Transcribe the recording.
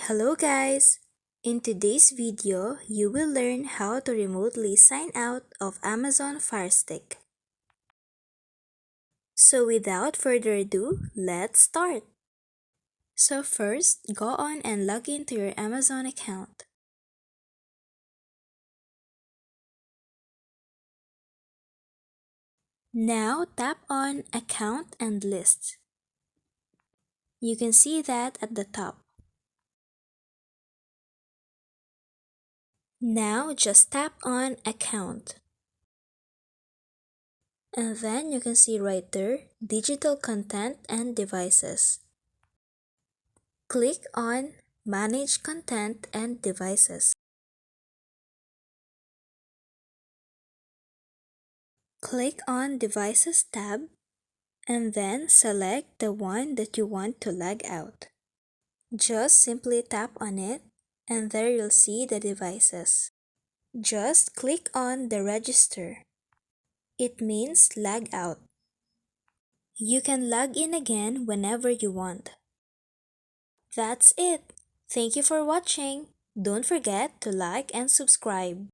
Hello guys! In today's video, you will learn how to remotely sign out of Amazon Fire Stick. So without further ado, let's start! So first, go on and log into your Amazon account. Now tap on Account and List. You can see that at the top. Now just tap on Account. And then you can see right there, Digital Content and Devices. Click on Manage Content and Devices. Click on Devices tab and then select the one that you want to log out. Just simply tap on it and there you'll see the devices. Just click on the register. It means log out. You can log in again whenever you want. That's it. Thank you for watching. Don't forget to like and subscribe.